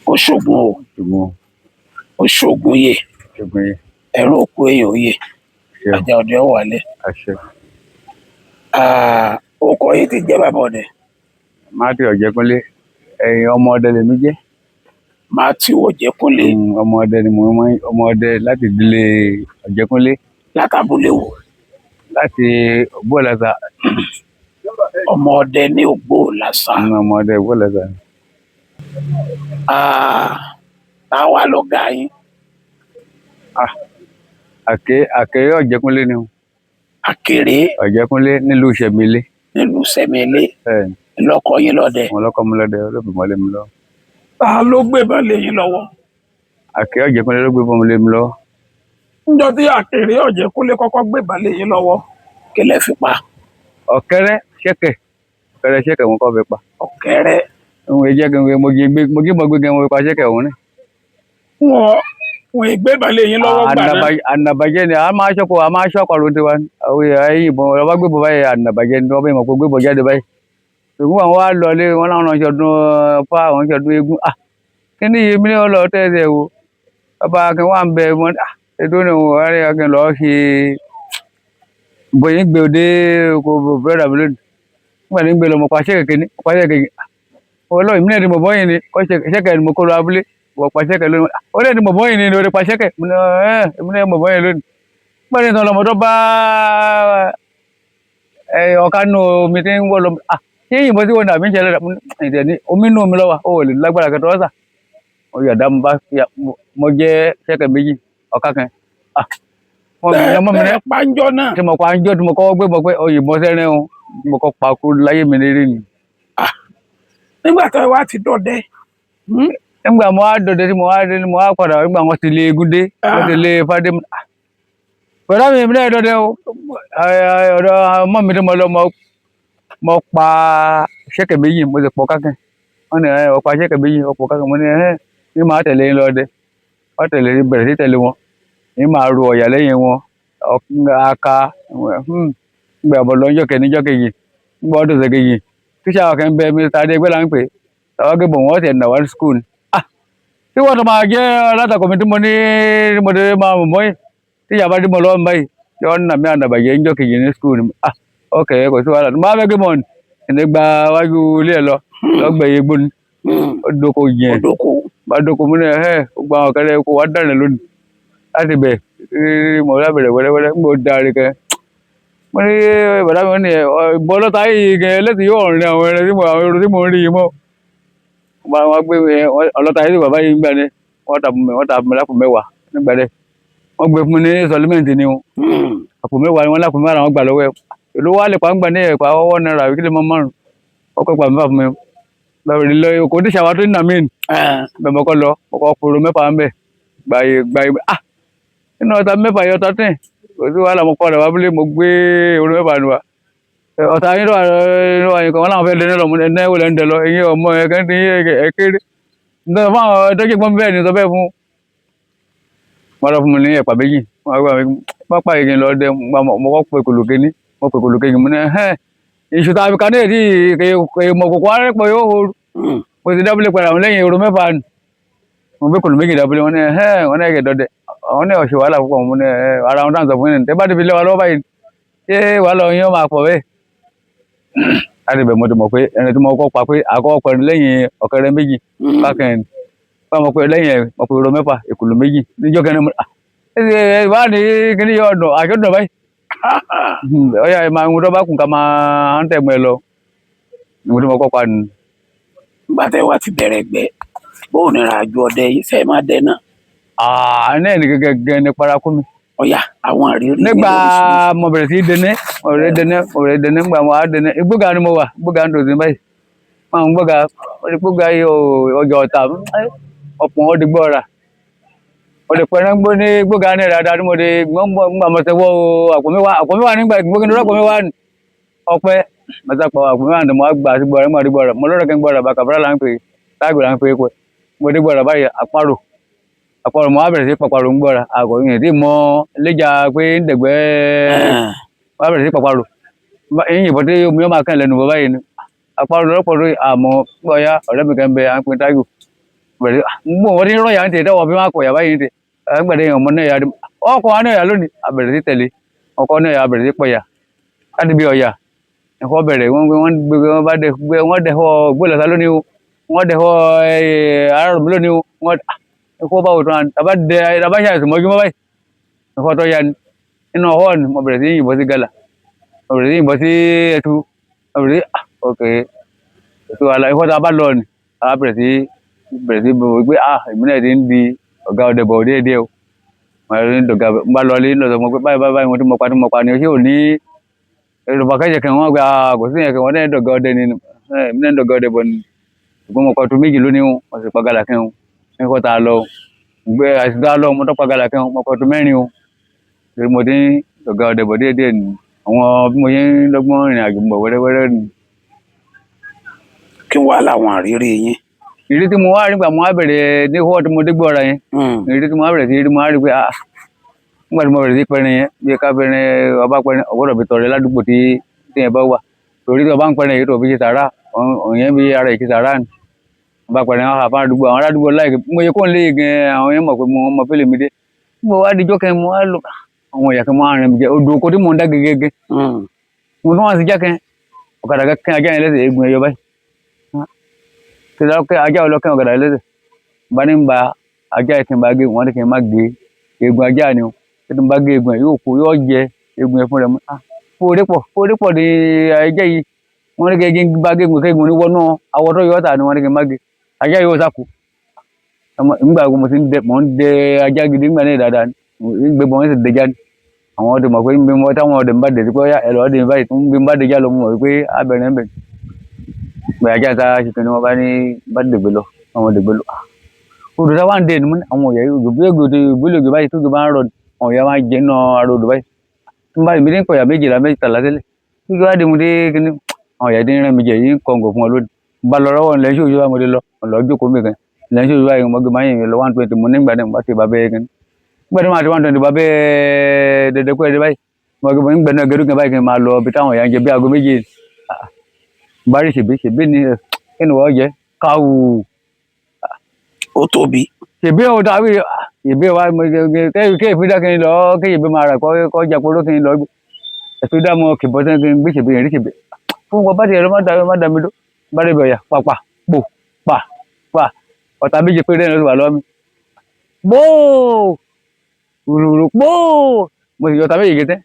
ó ṣògùn o ṣùgbọ́n ó ṣògùn yè ṣùgbọ́n yìí ẹ̀rọ òkú èèyàn yè ṣe ajá ọdẹ ó wálé. àṣẹ orúkọ yìí ti jẹ́ bàbá ọdẹ máàtì ọ̀jẹ̀kúnlé ẹ̀yìn ọmọ ọdẹ lèmi jẹ́ Matthew Ọ̀jẹ̀kúnlé ọmọ ọdẹ ni mo mọ ọmọ ọdẹ láti ìdílé ọ̀jẹ̀kúnlé látàbúlé wò láti Ògbóọ̀làṣà ọmọ ọdẹ ní Ògbóọ̀làṣà. ọmọ ọdẹ Ògbóọ̀làṣà. táwa ló ga yín àkèré ọ̀jẹ̀kúnlé ni Àkèré ọ̀jẹ̀kúnlé nílùú Ṣẹ̀mílé nílùú Ṣẹ̀mílé lọkọ yín lọdẹ. wọn lọkọ mi lọdẹ olóògbé lé mi lọ. ta ló gbébọn lé yín lọ́wọ́. àkèré ọ̀jẹ̀kúnlé ló gbé bọ́mọ lé mi lọ. níjọ́ tí Àkèré Ọ̀jẹ̀kúnlé kọ́kọ́ gbébọn lé yín lọ́wọ́ kí lẹ fi pa. ọ̀kẹ́rẹ́ ṣẹ̀kẹ̀ wọn kọ́ fi pa. ọ̀kẹ́rẹ́. òun èjẹ́ gẹ́gẹ́ mo gbé gẹ́gẹ́ mo fi pa ṣẹ̀kẹ̀ òun ní. wọn ìgbébọn lé yín lọ́wọ́ gbà náà. ànàbàjẹ́ ni a máa ṣọ́kọ̀ ló ti wá ní. àwọn èèyàn ìbọn ọba gbébọn báyìí ànàbàjẹ́ ni wọ́n bẹ́ẹ̀ mọ̀ pé gbébọn jáde báyìí. ṣùgbọ́n àwọn wá lọlé wọn láwọn ṣọdún fá àwọn ṣọdún eégún. kí ni iye mílíọ̀nù lọ tẹ́sẹ̀ wo bàbá akin wà ń bẹ wọn ètò ni wọn rí akin lọ ṣe bóyin gbé òde kò bẹ́ẹ̀ dàbí lónìí. nígbà tí ń gbé lọ mọ̀ pa ṣẹ́kẹ̀ kìíní pa ṣẹ́kẹ̀ kejì. ọlọ́ ìmílẹ̀ ni mo bọ́yìn ni ṣẹ́kẹ̀ ni mo kó lọ abúlé wọ̀ pa ṣẹ́kẹ̀ lónìí. ó lẹ́ ni mo bọ́yìn ni lórí pa ṣẹ́kẹ̀ ìmílẹ̀ mo bọ́yìn lónìí. nígbà tí ìtàn lọmọdọ́ bá ọ̀kanú omi tí ń wọ́ lọ ṣé ìyìnbọn tí wọn dàbí ń ṣẹlẹ̀ ìdẹ̀ ní omi inú omi lọ́wọ́ ó lè lágbára kẹtọ́ ọ̀sà ó yàdá mo jẹ́ ṣẹ́kẹ̀ méjì ọ̀ká kan bẹ́ẹ̀ pàǹjọ́ náà. tí mo pa ń jọ́ tí mo kọ́ gbé mọ̀ pé òyìnbọn sẹ́rin o mo kọ́ pa kú láyé mi lérí ni. nígbà tó wá ti dọdẹ. nígbà mo wá dọdẹ tí mo wá padà nígbà wọn ti lé egun dé wọn ti lé fadé mu. pẹ̀lú àmì ìbílẹ̀ dọdẹ o ọ̀dọ̀ ọmọ mi tí mo lọ mo pa ṣẹ́kẹ̀ méjì mo sì pọ̀ kákan wọn ni ọ̀pá ṣẹ́kẹ̀ méjì ọ̀pọ̀ kákan mo ní ní máa tẹ̀lé yín lọ́dẹ wọ́n tẹ̀lé bẹ̀rẹ̀ sí tẹ̀lé wọn ní máa ru ọ̀yà lẹ́yìn wọn aka gbé ọ̀bọ̀ lọ́jọ́ kẹ́ni jọ́ kejì gbọ́ ọdún ṣe kejì tíṣà ọ̀kẹ́ ń bẹ Mr. Adégbé là ń pè tàwọn gbé bọ̀ wọ́n tẹ̀ nà wọ́n skul tí wọ́n tó máa jẹ́ alátakò mi tí mo ní mo dé máa mọ̀ mọ́ yìí tíṣà bá dé mọ́ lọ́wọ́ báyìí tí wọ́n nà mí ànàbàjẹ́ ń jọ́ kejì ní skul ok kò sí wàhálà tó bá fẹ́ gbé mọ́ ẹni gba wájú ilé ẹ lọ lọ́gbẹ̀ẹ́ gbóni ó dóko yẹn bá dóko mú ní gbogbo àwọn ọ̀kẹ́rẹ́ kó wá dànù lónìí láti bẹ̀ mọ̀ lábẹ̀rẹ̀ wẹ́rẹ́wẹ́rẹ́ ń gbọ́ darí kẹ́ mo ní bàdá mi ní ìbọn ọlọ́ta yìí gẹ̀ lẹ́sìn yóò rìn àwọn ẹran tí mo ń rí yìí mọ́ wọ́n gbé ọlọ́ta yìí bàbá yìí ń gbà ní wọ́n ta fún mi lápò mẹ́wàá nígbà dẹ́ wọ́n gbé fún mi ní sọlímẹ́ǹtì ni wọn àpò mẹ́wàá ni wọ́n lápò mẹ́wàá wọn gbà lọ́wọ́ ẹ̀ èlò wa lè pa ń gbà ní ẹ̀pà ọwọ́ náírà kí lè mọ márùn ọkọ̀ ìpà mẹ́fà fún mi lọ́rọ̀ lọ kò tí ṣàwá tó ní nàmín bẹ̀ mọ́kọ́ lọ ọkọ̀ pòrò mẹ́fà ń bẹ̀ gbàyè nínú ọ̀tá mẹ́fà yọ ọ̀tá tẹ̀ kò sí wàhálà mo padà wábílé mo gbé oró mẹ́fà nù wa ọ̀tá yín lọ́wọ́ àyìnkàn wọn làwọn fẹ́ dẹni lọ ẹ̀ná ìwòlẹ̀ ń dẹ lọ ẹ̀yìn ọmọ ẹ̀kẹ́ ti ẹ̀kéré nítorí fún àwọn ẹ̀tọ́jú gbọ́n bẹ́ẹ̀ ni sọ bẹ́ẹ̀ fún wọn lọ fún mi ní ẹ̀pà méjì wọn gbà mí pápá yìí lọ dẹ mo kọ́ pé kòlòkè ní mo pè kòlòkè yìí mo ní ìṣù tàbí kan ní èdè ìmọ̀ kòkó arẹ́pọ̀ yóò horu mo ti dábìlì padà wọn lẹ́yìn oró mẹ́fà nù mo gbé kòlò méjì dábìlì wọn ní ẹ̀kẹ́ dọdẹ àwọn ní ọ̀ṣẹ̀ wàhálà púpọ̀ mo ní ara wọn dáhùn sọ fún yín tẹ́ bá ti fi lé wa lọ́wọ́ báyìí ṣé wàhálà yín ó máa pọ̀ bẹ́ẹ̀ láti bẹ̀ mo ti mọ̀ pé ẹni tí mo kọ́ pa pé àkọ́kọ́ pẹ̀lú lẹ́yìn ọ̀kẹ́rẹ́ méjì bákẹ́ni báwo mo pé lẹ́yìn ẹ̀ mo pé oró mẹ́fà ìkòlò méjì níjọ́ kẹ́ni mo wá ní kíní yọ ọ̀dọ̀ àjọ̀dọ̀ báyìí ọ̀yà ẹ̀ máa ń wúdọ́ bá kùn ká máa ń tẹ̀gbọ́n ẹ lọ ní mo tí mo kọ́ pa nù. nígbà tẹ́ wá ti bẹ̀rẹ̀ gbẹ́ bóun ní ìrìnàjò ọdẹ yìí fẹ́ máa dẹ náà. náà ní gẹ́gẹ́ ní paraku mi. ọ̀yà àwọn àrírí nígbà mo bẹ̀rẹ̀ sí dẹnẹ́ mo bẹ̀rẹ̀ dẹnẹ́ nígbà mo wá dẹnẹ́ igbóga ni mo wà igbóga ń dòdò báyìí máa ń gbóga yìí ọjà ọ̀tà ọ̀pọ̀ ó di gbọ́ra ó di pẹ́ẹ́rẹ́ gbó ní gbóga ní ìrìnàjò àti mo di gbọ́ngbà mo ti wọ́ àpò mi wà nígbà gbógi ní ọ̀pọ̀ mi wà ní ọpẹ́ mẹ́tàpọ̀ àpò mi wà ní mo gbà sí gbọ́ra mo di gbọ́ra mo lọ́rọ̀ kí n gbọ́ra bàkà bọ́ra là ń pè táàgbé là ń pè é pẹ́ mo di gbọ́ra báyìí àparò mo wá bẹ̀rẹ̀ sí pàparò ń gbọ́ra àgọ́ yìí tí mo léjà pé ń dẹ̀gbẹ́ wá bẹ̀rẹ̀ sí pàparò ẹ̀yìn ìbọn tí omi ọmọ akẹ́ lẹ́nu bọ́ báyìí ni àparò lọ́pọ̀ lórí àmọ́ gbọ́ya ọ̀rẹ́ mi kan bẹ à ń pin tágù bẹ̀rẹ̀ mo wọ́n ti rọ́ yà ń tẹ̀ tẹ́wọ́ bí wọ́n á kọ̀ yà báyìí tẹ̀ gbẹ̀rẹ̀ ọmọ náà yà ọkọ̀ wa náà yà lónìí àbẹ̀rẹ̀ sí tẹ̀lé ọkọ̀ náà yà àbẹ̀rẹ̀ sí pọ̀ yà láti bí ọ̀yà ẹ̀kọ́ bẹ̀rẹ̀ wọ́n bá dẹ̀ wọ́n dẹ̀ họ gbọ́dọ̀ lónìí o wọ́n dẹ̀ họ àárọ̀ lónìí o wọ́n ẹ̀kọ́ bá wò tán tàbá ṣe àìsàn mọ́jú mọ́ báyìí ẹ̀kọ́ tó yà nínú ọwọ́ ni mo bẹ̀rẹ̀ sí yìnbọn sí gàlà mo bẹ̀rẹ̀ sí yìnbọn sí ẹtu mo bẹ̀rẹ̀ sí ok ètò àlà ẹ̀kọ́ tó a bá lọ ni a bẹ̀rẹ̀ sí bẹ̀rẹ̀ pé èmi náà ti ń di ọ̀gá ọdẹ bọ̀ díẹ̀díẹ̀ o mo bá lọ lé lọ́sọ̀ mo pé báyìí mo ti mọ̀ pa ni ṣé ò ní ìrọ̀bà kẹ́jẹ̀ kan wọ́n gba kò sí yẹn kan wọ́n náà dọ̀gá ọdẹ ni èmi náà dọ̀gá ọdẹ bọ̀ ni ṣùgbọ́n mo kọ́ tó méjì lónìí o mo sì pa gàlà kẹ́ o ẹ̀kọ́ tá a lọ gbé àìsàn tá a lọ mo tọ́ pa gàlà kẹ́ o mo kọ́ tó mẹ́rin o mo ti ń dọ̀gá ọdẹ bọ̀ díẹ̀díẹ̀ ni àwọn bí mo yẹn ń lọ́gbọ́n ìrìn àjò bọ̀ wẹ́rẹ́wẹ́rẹ́ ni. kí wàá làwọn àrírí yín. ìrírí tí mo wá rí gbà mo wá bẹ̀rẹ̀ ní hó tí mo dé gbọ́ ọ̀rọ̀ yẹn ìrírí tí mo wá bẹ̀rẹ̀ sí rí mo wá rí pé nígbà tí mo bẹ̀rẹ̀ sí pẹ̀rin yẹn bí ká pẹ̀rin ọba pẹ̀rin ọ̀gbọ́dọ̀ fi tọrẹ ládùúgbò tí yẹn bá wà torí tí ọba ń pẹ̀rin yìí tó fi ṣe sàrà òyìn bí ara ìṣe sàrà ni ọba pẹ̀rin àwọn àfa àdúgbò àwọn aládùúgbò láì mo yẹ kó ń lé gan àwọn yẹn mọ̀ pé mo mọ fẹ́lẹ̀ mi dé mo wá dijọ́ kẹ́ mo wá lọ àwọn ìyá kan máa rìn mi jẹ odò oko tí mò ń dá gẹ́gẹ́ mo tún wá sí jákẹ́ ọ̀kadà kẹ́ ajá yẹn lẹ́sẹ̀ eegun ẹ̀yọ báyìí tẹlẹ ajá ọlọ́kẹ́ ọ̀kadà lẹ́sẹ̀ bá ní ba ajá yẹn kí n bá gé wọn ní kí n má gé eegun ajá ni o kí n bá gé eegun ẹ̀ yóò kó yóò jẹ eegun ẹ̀ fún rẹ̀ mọ́ fòdé pọ̀ ní ajá yìí wọ́n ní kí n bá gé eegun kí eegun ní wọnú awọ tó yọ ọ́ta ni wọ́n ní kí n má gé ajá yóò sàkó nígbà mo ti ń dẹ ajá gidi nígbà náà dáadáa gbé bọ́n sì dẹjá ni àwọn ọdẹ mọ̀ pé ń bí wọ́n táwọn ọdẹ ń bá dẹ̀ sí pé ẹ̀rọ ọdẹ báyìí tó ń bí ń bá dẹjá lọ mọ̀ pé abẹ̀rẹ̀ ń bẹ̀ gbé ajá ta ṣètò ni wọ́n bá ní bá dègbè lọ àwọn dègbè lọ odò tá wà ń dé ni àwọn ọ̀yà yóò gbé gbólógbé báyìí tó gbé bá ń rọ àwọn ọ̀yà máa jẹ́ náà aró odò báyìí tó ń bá ìbí ní pọ̀yà méjìlá mẹ́tàlá tẹ́lẹ̀ tó gbé wá dé mu dé kíní àwọn ọ̀yà dín rẹ́ mi jẹ́ yìí ń kọ̀ǹgọ̀ fún ọ lónìí bá lọ rọ́wọ́ ńlẹ̀ ṣé òṣùwà mo dé lọ ọ̀lọ́ jókòó mi kan ńlẹ̀ ṣé òṣùwà yìí mo gbé máa yìn lọ 120 mo nígbà náà mo bá ti bá bẹ́ẹ̀ kíní nígbà tí mo àti 120 bá bẹ́ẹ̀ dẹ̀dẹ̀ kú ẹ̀ báyìí mo gbé nígbà náà gẹ́dùkẹ́ báyìí kí n máa lọ ibi táwọn ọ̀yà ń jẹ bí aago méje bá rí ṣèbí ni kí ni wọ́n jẹ káwù ó tóbi. ṣèbí ọ̀ tàbí ṣèbí wa kí ìfidá kí n lọ kí ìbí máa rà kọ́ jàpọ̀rọ̀ kí n lọ ìfidá mọ kìbọ̀ tán kí n gbé ṣèbí yẹn rí ṣèbí fún wọn bá ti ẹ̀rọ má dàmí dó bá dé bẹ̀yà pàpà pò pa ọ̀tá méje péré náà ló wà lọ́mí gbóò rùrù gbóò mo sì yọta méje tẹ́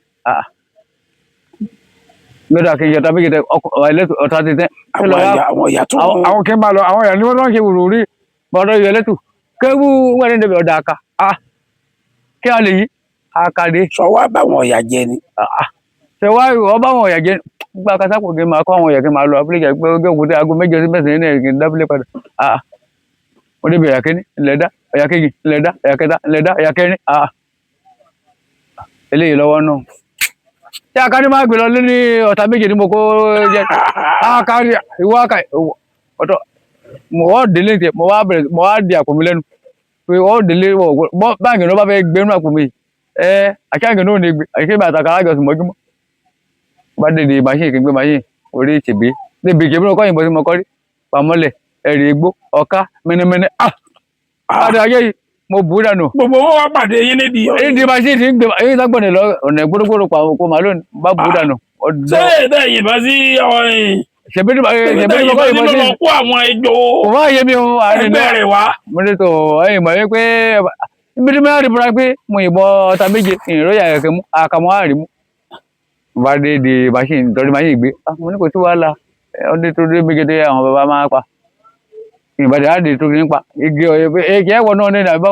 lọ́dọ̀ kí n yọta méje tẹ́ ọ̀tá ti tẹ́ àwọn ìyá tó àwọn kí n bá lọ àwọn ìyá ni wọ́n lọ́n ṣe wùrù rí bọ́dọ̀ yọ lẹ́tù kébù wọ́n ní ìdẹ̀bẹ̀ ọ̀dà àká kí a lè yí àkàdé. sọ wá báwọn ọ̀yà jẹ ni. ṣe wá ọ báwọn ọ̀yà jẹ gba kásápò kí n máa kọ́ àwọn ọ̀yà kí n máa lọ abúlé jẹ pé ó gé òkúta aago mẹ́jọ sí mẹ́sàn-án ní ẹ̀kí dábúlé padà. wọ́n débi ọ̀yà kínní ńlẹ̀dá ọ̀yà kejì ńlẹ̀dá ọ̀yà kẹta ńlẹ̀dá ọ̀yà kẹrin. eléyìí lọ́wọ́ náà. ṣé akáni máa gbé lọ lé ní ọ̀tá méje ní mo kó jẹ akáni ìwọ àkà ọ̀tọ̀ mo wá délé tiẹ̀ mo wá di àpò mi lẹ́nu pé wọ́n délé báńkì náà bá fẹ́ gbé nínú àpò mi àkáǹkì náà ò ní gbé àyíké bàtà kan lájọsìn mọ́júmọ́ bá dèdè machine kí n gbé machine orí ìṣègbè níbi ìṣègbè náà kọ́ yìnbọn sí mo kọ́ rí pamọ́lẹ̀ ẹ̀rì igbó ọ̀ká mẹ́nẹ́mẹ́nẹ́ padà ayé yìí mo bù ú dànù. gbogbo wọn wá pàdé yín nídìí ọ̀rẹ́. ìdí machine ti ń gbé èyí lágbọ̀nẹ̀ lọ ọ̀nà gbódógbódó pa kó màálù bá bù ú dànù. ṣé èdè yìnbọn sí ọ̀rìn. ṣèbédé yìnbọn sí lọ kó àwọn ejò. kò má yé mi o. ẹgbẹ́ rẹ̀ wá. mo ní tó ẹ̀yìn mọ̀ wípé ibi tí mo yára rí bọ́ra pé mo yìnbọn ọta méje ìròyìn àyẹ̀kẹ́ mú àkàmọ́ àárín mú bá dé di machine torí machine gbé mo ní kò tí wàá la ọdún tó dé méje tó yẹ àwọn bàbá máa pa ìbàdàn á di tó ní pa igi ọyẹ pé èkì ẹwọ náà ní ìdàgbà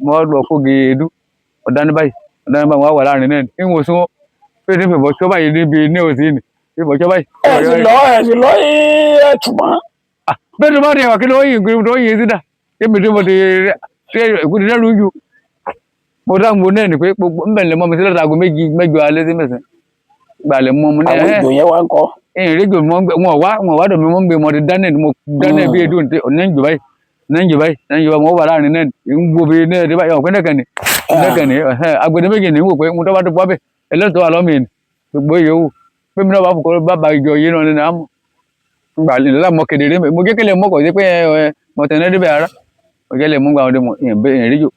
mo lọ kó gèédú ọ̀dání báyìí wọn wà láàrin náà ní ìwòsàn wọn pé ní fìbọn tó báyìí níbi ní òsì ní fìbọn tó báyìí. ẹ̀sìn lọ ẹ̀tùmọ̀. bẹ́ẹ̀ tó bá rí ẹ̀wà kí ló yìn gbé tó yìn sídà débi tí mo ti ìkúti dẹ́rù jù mo dá mo náà ní pé gbogbo mbẹ̀lẹ̀ mọ́ mi sí látago mẹ́jọ alẹ́ sí mẹ́sàn-án gbàlẹ̀ mọ́ mo ní àwọn ìjò yẹn wá ń kọ́. ìrìnàjò wọn wá dọ̀ mi mọ́ ń gbé mo ti dáná mo dáná bí edu ní ìjọba yìí mo wà láàrin náà ń gbó bí náà dé báyìí ọ̀pẹ́ nẹ́kẹ̀ni agbẹ̀dẹ méjì ní wò pé mo tọ́ bá tó pọ́ bẹ́ẹ̀ ẹlẹ́tọ̀ọ́ àlọ́mì gbogbo yòówù pé mi náà bá fòkó bá ìjọ yìí náà nínú àmọ́ gbàlẹ̀ lámọ kedere mo kékeré mọ́kọ̀ sí pé mo tẹ̀lé débẹ̀ ara ọjọ́ lè mú gba ọdẹ mọ̀ ìyẹn rí jù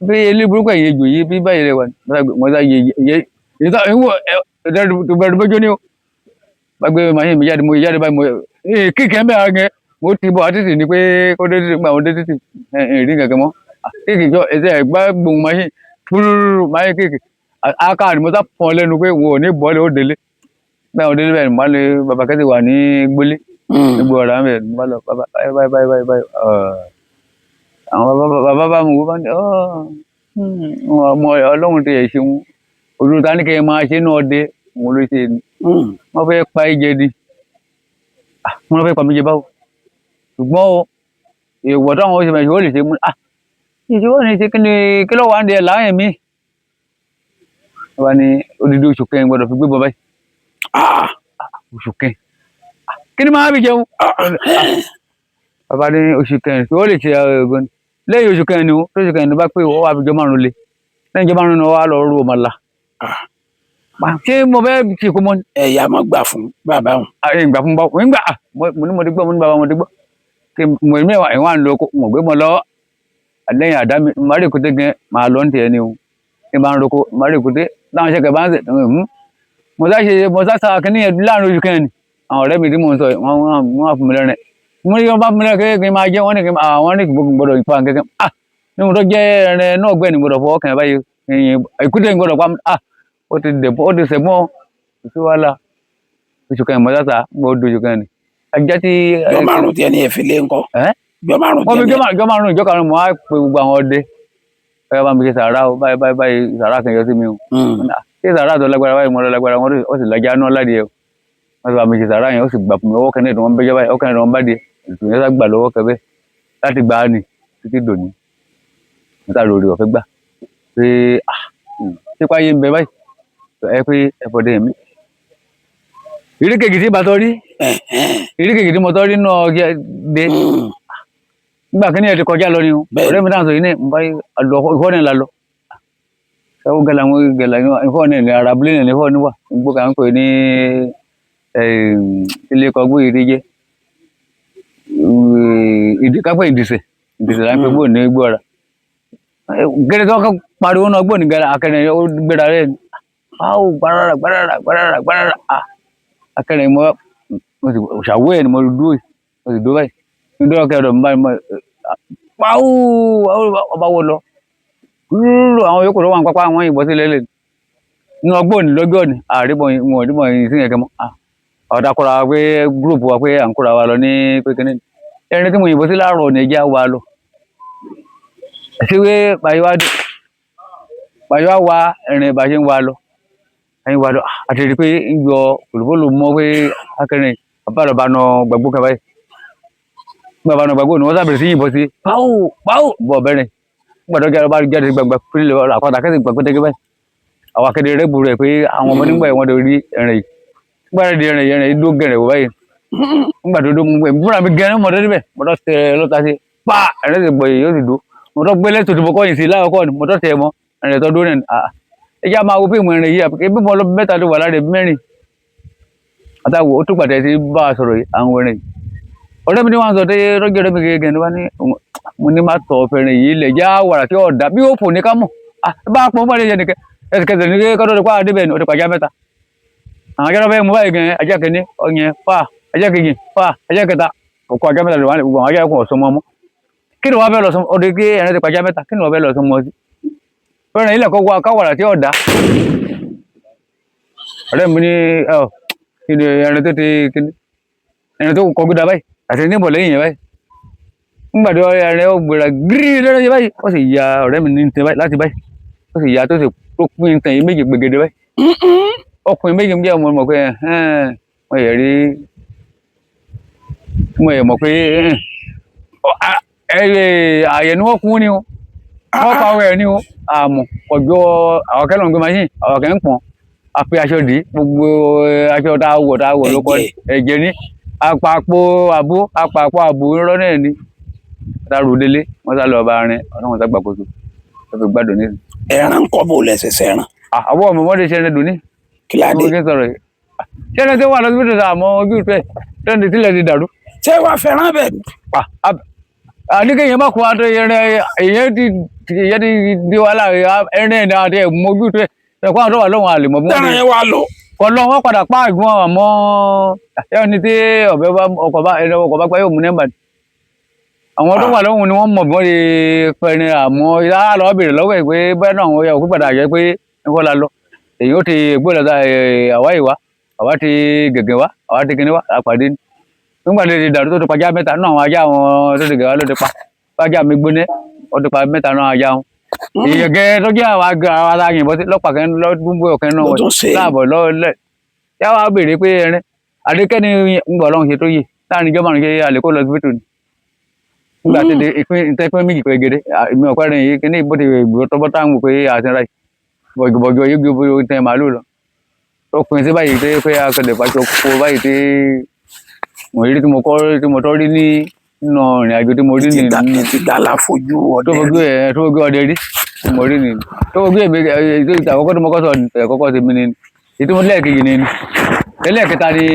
bí ilé burúkú ẹ̀yẹ jù yìí bí báyìí rẹ̀ wà mo sá yẹ ìta ìwọ tó bẹ̀rù bójú ní o bá gbé màṣíìnì mi jáde mo jáde báyìí mo kíkẹ́ ń bẹ̀ ara gẹ mo ti bọ̀ àtìtì ni pé kó dé títì gba àwọn dé títì ìrì kẹ̀kẹ́ mọ́ kíkì jọ ẹsẹ̀ ẹ̀gbá gbòhùn màṣíìnì fúrúrú màṣíìnì kíkì aká ni mo sá pọ̀ lẹ́nu pé wo ò ní bọ́ọ̀lì ó délé bẹ́ẹ̀ ó délé bẹ́ẹ̀ mo bá lè bàbá kẹ́sì wà ní gbólé gbogbo ọ̀rọ̀ àmì ẹ̀ mo bá lọ bàbá báyìí àwọn bàbá bá mú bá ní ọmọ ọlọ́run tó yẹ ṣeun olú ta ní kẹ́ ẹ máa ṣe náà dé òun ló ṣe ni wọ́n fẹ́ pa ìjẹ di wọ́n fẹ́ pa mí jẹ báwo ṣùgbọ́n o èèwọ̀ táwọn oṣù mẹ́sàn-án ó lè ṣe mú ìṣòro ní ṣe kí lọ́wọ́ à ń dẹ láàyè mí wọ́n ní odidi oṣù kẹrin gbọ́dọ̀ fi gbé bọ́ báyìí oṣù kẹrin kí ni máa bí jẹun bàbá ní oṣù kẹrin tí ó lè ṣe ẹgbẹ́ ni lẹ́yìn oṣù kẹrin ni ó oṣù kẹrin ni bá pé ó wà fi jọ márùn lé lẹ́yìn jọ márùn ni ó wà lọ rú ọmọ la ṣé mo fẹ́ ṣe kó mọ ni. ẹ̀yà mọ́ gbà fún bàbá wọn. ẹ̀yìn gbà fún báwo ń gbà mo ní mo ti gbọ́ mo ní bàbá mo ti gbọ́ kí mo ní ìwọ̀n lọ mo gbé mo lọ lẹ́yìn àdá mi má rí èkúté gan máa lọ ní tiẹ̀ ni o kí n bá ń roko má rí èkúté láwọn ṣẹ̀kẹ̀ bá ń sẹ̀ mo sá sa kínní yẹn láàrin oṣù kẹrin àwọn ọ̀rẹ́ mi tí mò ń sọ wọ́n wá fún mi lẹ́rìn mo ní bá fún mi lẹ́rìn kékeré máa jẹ́ wọ́n ní àwọn ní gbọ́dọ̀ ìpa kẹ́kẹ́ ní mo tó jẹ́ ẹrẹ náà gbẹ́ ní gbọ́dọ̀ fọwọ́ kàn báyìí èkúté ní gbọ́dọ̀ pa ó ti dẹ̀bọ́ ó ti sẹ̀gbọ́n oṣù wàhálà oṣù kẹrin mo sá sa mo do oṣù kẹrin ajá tí. jọ márùn tí ẹni ẹ̀fìn lé ńkọ́. jọ márùn tí ẹni. jọ márùn ìjọ karùn mo á pe gbogbo àwọn ọdẹ ẹ bá mi ṣe sàrà o báyìí sàrà kan yọ sí mi o ṣé sàrà tó lágbára báyìí mo lọ lágbára wọn ó sì lájà náà ládìẹ o wọn sì bá mi ṣe sàrà yẹn ó sì gbà fún mi ọwọ́ kan náà tí wọn bẹjọ báyìí ọkàn náà wọn bá di ètò yẹn sá gbà lọ́wọ́ kẹfẹ láti gbà á nì títí dòní mo sá lórí ọ̀fẹ́ gbà pé ṣé páyé ń bẹ báyìí ẹ pé ẹfọdẹ mi ìrí kejì tí bàtọ rí ìrí kejì tí mo tọ rí náà dé nígbà kí ni ẹ ti kọjá lọ ni o ọ̀rẹ́ mi dáhùn sọ yìí ní àlọ ìfọ ní ìlàlọ ẹwọ gẹlẹ àwọn gẹlẹ ìfọ ní ìlẹ ara abúlé ní ìfọ níwà gbogbo kà ń pè ní ilé kọgbó ìdíje kápẹ ìdìsẹ là ń pè gbóò ní gbóòrà gẹlẹ tó pariwo náà gbóò ní gẹlẹ akẹrin ó gbéra rẹ báwo gbárara akẹrin mo ṣàwó ẹ ni mo dúró báyìí nítorí ọkẹ ọ̀dọ̀ mi báyìí pàwó ọba wo lọ rúrú àwọn yòókù tó wà ní pápá àwọn ìbọn sí lẹ́lẹ̀ ní ọgbọ́n ní lọ́jọ́ ní àríbọn wọn ò díbọn yìí sí ẹ̀kẹ́ mọ́ ọ̀dà kọ́ra wa pé gúrùpù wa pé à ń kóra wa lọ ní pékinní ẹni tí mo yìnbọn sí láàárọ̀ ní ẹja wa lọ ṣé wé pàyọ́ wa ẹ̀rìn ìbàṣẹ́ ń wa lọ ẹ̀yìn wa lọ àti rí pé ń yọ olùbọ́lù mọ́ pé akẹrin àbálọ̀bá nà gbàgbó kan báyìí gbàgbó nà gbàgbó ni wọ́n sábẹ̀rẹ̀ sí yìnbọn sí pàwó bọ̀ bẹ́rẹ̀ gbọ́dọ̀ jẹ́ ọba jáde gbàgbà pínlẹ̀ àkọ́dà kẹ́sì gbàgbé tẹ́gẹ́ báyìí àwọn akéde rẹ̀ bù rẹ̀ pé àwọn ọmọ nígbà wọn lè rí ẹ̀rìn yìí nígbà rẹ̀ di ẹ̀rìn yìí dó gẹ̀rẹ̀ wò báyìí nígbà tó dó mú pé múra mi gẹ̀rẹ́ mọ́tò níbẹ̀ mọ́tò tẹ lọ́ta sí pa ẹ̀rìn ti gbọ̀ yìí yóò sì dó mọ́tò gbélé tuntun mọ́kọ́ yìí sí láwọ́kọ́ ni mọ́tò tẹ mọ́ ẹ̀rìn tó dó nẹ̀ ẹjá máa wo fíìmù ẹ̀rìn yìí àpèké bí mọ́tò mẹ́ta tó wà lára mẹ́rin àtàwọ̀ ó tún pàtẹ́ sí bá a sọ̀rọ̀ yìí àwọn ẹ̀rìn ọ̀rẹ́ mi ni wọ́n sọ tẹ́ rọ́jọ́ rẹ̀ mi gẹ́gẹ́ ni wọ́n ní mo ní má tọ̀ fẹ̀rẹ̀ yìí lẹ̀ já wàrà tí ọ̀dà bí ó fò ní ká mọ̀ bá a pọ̀ mọ́ lè yẹ nìkẹ́ ẹsẹ̀kẹsẹ̀ ní kọ́tọ́ nípa àdébẹ̀ ní ọdún pàjá mẹ́ta àwọn ajá fẹ́ mú báyìí gan ajá kìíní ọ̀yẹn fà ajá kejì fà ajá kẹta ọkọ̀ ajá mẹ́ta lè wà ní gbogbo àwọn ajá kò sọmọ mọ́ kí ni wọ́n fẹ́ lọ sọmọ ọdún kí ẹ̀rẹ́ ti pàjá mẹ́ta kí ni wọ́n fẹ́ lọ sọmọ sí fẹ́rẹ̀ yìí lẹ̀kọ́ wá káwàrà tí ọ̀dà ọ̀rẹ́ mi ní kí ni ẹ̀rẹ́ tó ti kíní ẹ̀rẹ́ tó kọjú da báyìí àti níbọ̀ lẹ́yìn yẹn báyìí nígbàdí ẹ̀rẹ́ ó gbéra gírí lọ́dọ̀ yẹn báyìí ó sì ya ọ̀rẹ́ mi ní tẹ báyìí láti báyìí ó sì ya tó sì tó pín tàn yín méjì gbègede báyìí ọkùnrin méjì ń jẹ́ ọmọ mọ̀ pé wọ́n yẹ rí wọ́n yẹ mọ̀ pé ààyè ni wọ́n kún ní o wọ́n pa ọwọ́ ẹ̀ ní o àmọ́ ọjọ́ àwọn kẹ́lọ̀ ń gbé machine àwọn kẹ́ ń pọ̀n àpé aṣọ dì gbogbo aṣọ tá a wọ̀ ló kọ́ ẹ̀jẹ̀ ní apapọ̀ àbò rọ́ náà ni dárò délé wọ́n sá lọ bá rin ọ̀nà wọn sá gbàkóso wọ́n fi gbádùn ní. ẹran ń kọ́ bó lẹ́sẹ̀ sẹ́ran. àwọn ọmọ wọn lè ṣe ẹni dùn ní. kí ládé sọ̀rọ̀ yìí ṣé ẹni tí wà lọ síbi tó sà àmọ́ ojú ìfẹ́ tẹ́ni tílẹ̀ ti dàrú. ṣé wàá fẹ́ràn bẹ́ẹ̀ ni. àní kéèyàn má kó wa tó ẹran èèyàn ti di wàhálà ẹran ẹ̀ náà àti ẹ̀mọ́jú tó ẹ̀kọ́ àwọn tó wà lọ́wọ́ àlè mọ́ bí wọ́n tẹ́ran ti yẹn wá lọ. kọlọ wọn padà pa àgbọn àmọ́ ẹni tí ọbẹ bá ọkọ bá ẹni ọkọ bá gbá yóò mú nẹmbà àwọn tó wà lọ́hùn ni wọ́n mọ̀ bí wọ́n lè pẹ̀rin àmọ́ ìlà lọ́wọ́ bèrè lọ́wọ́ ẹ̀ pé bẹ́ẹ̀ náà àwọn òkú padà jẹ́ pé ẹ̀kọ́ la lọ èyí ó ti gbọ́dọ̀ àwa ìwà àwa ti gẹ̀gẹ̀ wá àwa ti kíní wá àpàdé nígbà tí ti dàrú tó ti pàjá mẹ́ta náà àwọn ajá àwọn tó ti gẹ̀gẹ̀ wá ló ti pa pàjá mi gbóná ó ti pa mẹ́ta náà ajá wọn ìyẹ̀gẹ́ tó jẹ́ àwọn aláyìnbọn lọ́pàá kẹ́ lọ́dún bóyọ̀ kẹ́ náà láàbọ̀ lọ́lẹ̀ yà wá béèrè pé ẹrin adékẹ́ni ń gbọ́ ọlọ́run ṣe tó yè láàrin ìjọba àrùn ṣe àlékò lọ síbítù ni nígbà tí ìpín méjì pé gèdè ìmọ̀ ọ̀pẹ́ rẹ̀ yìí kíní ìbò ti gbọ́ táwọn pé àtìrà bọ̀jọ̀bọ̀jọ̀ yìí gbé tẹ màálù lọ ó pin sí báyìí tí pé akẹ́lẹ̀ pàṣẹ kó báyìí tí mo rí tí mo tọ́ rí nínú ìrìn àjò tí mo rí nínú ti dàlà fojú ọdẹ tó gbé ọdẹ rí mo rí nínú tó gbé èmi àkọ́kọ́ tó mo kọ́ sọ ẹ̀kọ́kọ́ ti mi nínú ètò mo lẹ́ẹ̀kejì nínú ẹlẹ́ẹ̀kẹta ni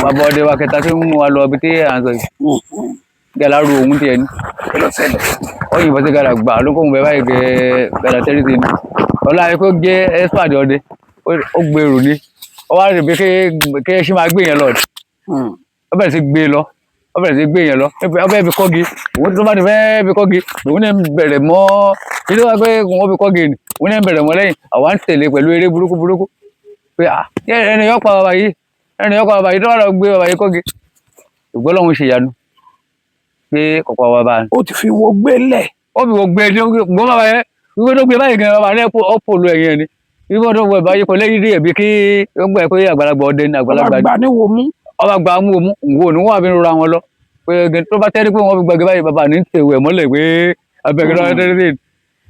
bàbá ọdẹ wa kẹta tí ń mú wa lọ ibi tí à ń sọ yìí gàlá ru òun tiẹ̀ ní wọ́n yìnbọn sí gàlá gbà ló kóhun bẹ́ẹ̀ báyìí gàlá tẹ́lẹ̀ sí ni ọlá yẹn kó jẹ́ ẹ́spàdé ọdẹ ó gbèrú ní ó wá rè pé kí ẹ ṣí máa gbé yẹn lọ ó bẹ̀rẹ̀ sí gbé lọ ó bẹ̀rẹ̀ sí gbé yẹn lọ ó bẹ̀rẹ̀ fi kọ́gi òun tó bá ti fẹ́ fi kọ́gi òun náà bẹ̀rẹ̀ mọ́ ilé wa pé wọ́n fi kọ́gi ni òun náà bẹ̀rẹ̀ mọ́ lẹ́yìn àwa ń tẹ̀lé pẹ̀lú eré burúkú pé ẹni yọ pa bàbá yìí tó wà lọ gbé bàbá yìí kọ́gi ṣùgbọ́n lọ́hún ṣe ìyanu pé kọ̀kọ́ bàbá ni. ó ti fi wo gbélẹ̀. ó fi wo gbé ẹni gbọ́n bàbá yẹn wíwé tó gbé báyìí gan bàbá rẹ̀ ó pòlù ẹ̀yìn ẹni wíwé tó gbé báyìí kọ lẹ́yìn rí ẹ̀bí kí ó gbọ́ ẹ̀ pé àgbàlagbà ọdẹ ni àgbàlagbà ní wo mú. ọba gba mú òmú òun ni wọ́n wà fi rora wọn lọ pé tó bá tẹ́rí pé wọ́n fi gbàgbé báyìí bàbá ní tèwé mọ́lẹ̀ pé abẹ́gẹ́ lọ́wọ́ tẹ́rí